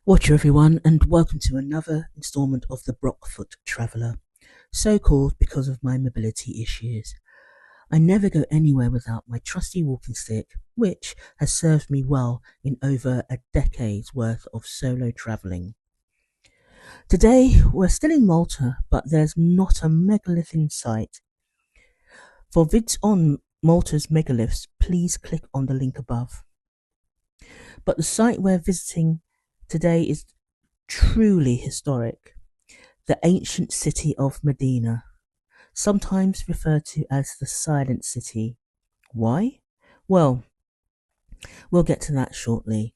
Watcher everyone, and welcome to another instalment of the Brockfoot Traveller, so called because of my mobility issues. I never go anywhere without my trusty walking stick, which has served me well in over a decade's worth of solo travelling. Today, we're still in Malta, but there's not a megalith in sight. For vids on Malta's megaliths, please click on the link above. But the site we're visiting today is truly historic. The ancient city of Mdina, sometimes referred to as the Silent City. Why? Well, we'll get to that shortly.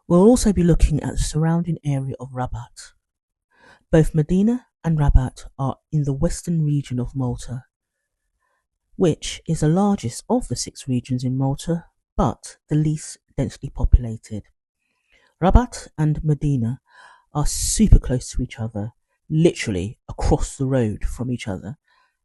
We'll also be looking at the surrounding area of Rabat. Both Mdina and Rabat are in the western region of Malta, which is the largest of the 6 regions in Malta, but the least densely populated. Rabat and Mdina are super close to each other, literally across the road from each other,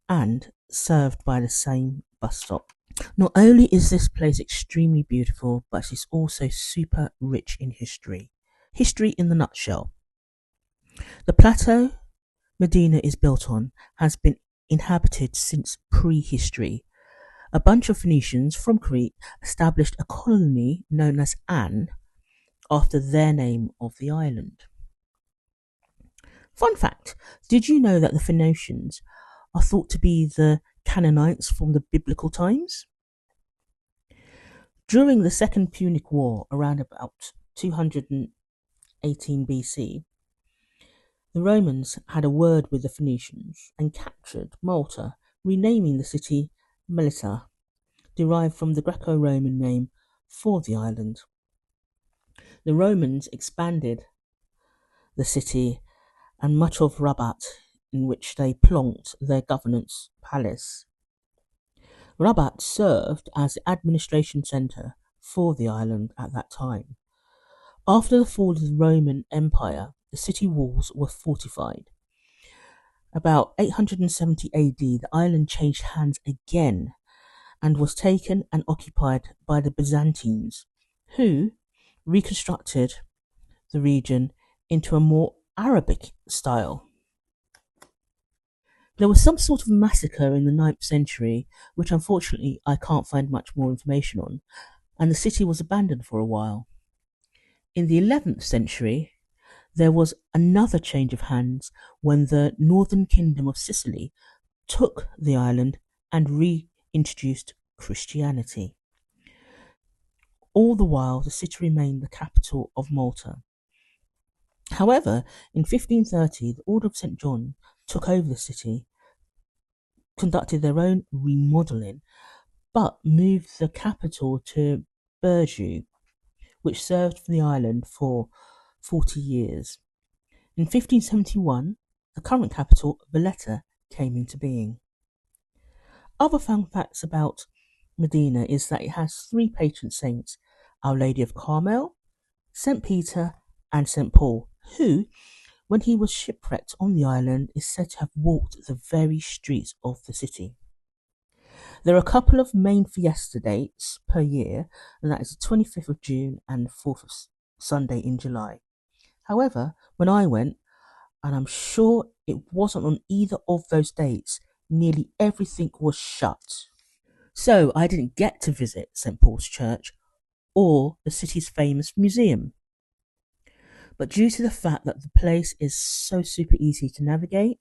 and served by the same bus stop. Not only is this place extremely beautiful, but it's also super rich in history. History in the nutshell. The plateau Mdina is built on has been inhabited since prehistory. A bunch of Phoenicians from Crete established a colony known as An after their name of the island. Fun fact, did you know that the Phoenicians are thought to be the Canaanites from the biblical times? During the Second Punic War, around about 218 BC, the Romans had a word with the Phoenicians and captured Malta, renaming the city Melita, derived from the Greco-Roman name for the island. The Romans expanded the city and much of Rabat, in which they plonked their governance palace. Rabat served as the administration centre for the island at that time. After the fall of the Roman Empire, the city walls were fortified. About 870 AD, the island changed hands again and was taken and occupied by the Byzantines, who reconstructed the region into a more Arabic style. There was some sort of massacre in the 9th century, which unfortunately I can't find much more information on, and the city was abandoned for a while. In the 11th century, there was another change of hands when the Northern Kingdom of Sicily took the island and reintroduced Christianity. All the while, the city remained the capital of Malta. However, in 1530, the Order of St. John took over the city, conducted their own remodelling, but moved the capital to Burju, which served for the island for 40 years. In 1571, the current capital, Valletta, came into being. Other fun facts about Mdina is that it has 3 patron saints, Our Lady of Carmel, St. Peter, and St. Paul, who, when he was shipwrecked on the island, is said to have walked the very streets of the city. There are a couple of main fiesta dates per year, and that is the 25th of June and the 4th of Sunday in July. However, when I went, and I'm sure it wasn't on either of those dates, nearly everything was shut. So I didn't get to visit St. Paul's Church or the city's famous museum. But due to the fact that the place is so super easy to navigate,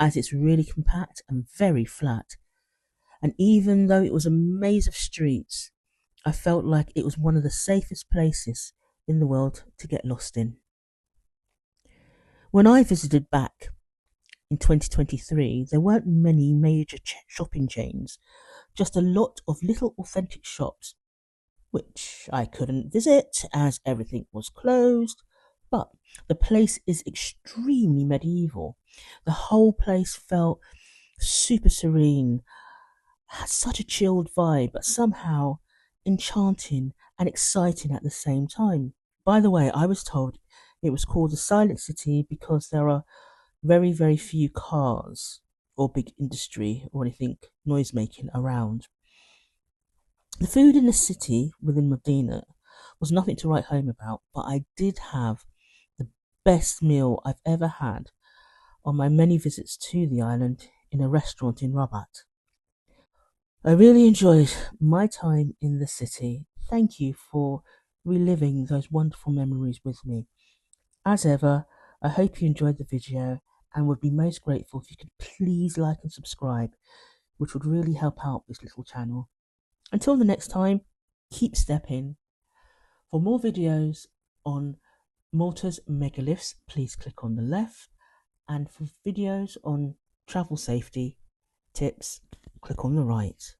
as it's really compact and very flat, and even though it was a maze of streets, I felt like it was one of the safest places in the world to get lost in. When I visited back in 2023, there weren't many major shopping chains, just a lot of little authentic shops, which I couldn't visit as everything was closed. But the place is extremely medieval. The whole place felt super serene, had such a chilled vibe, but somehow enchanting and exciting at the same time. By the way, I was told it was called the Silent City because there are very, very few cars or big industry or anything noise making around. The food in the city within Mdina was nothing to write home about, but I did have the best meal I've ever had on my many visits to the island in a restaurant in Rabat. I really enjoyed my time in the city. Thank you for reliving those wonderful memories with me. As ever, I hope you enjoyed the video and would be most grateful if you could please like and subscribe, which would really help out this little channel. Until the next time, keep stepping. For more videos on Malta's megaliths, please click on the left, and for videos on travel safety tips, click on the right.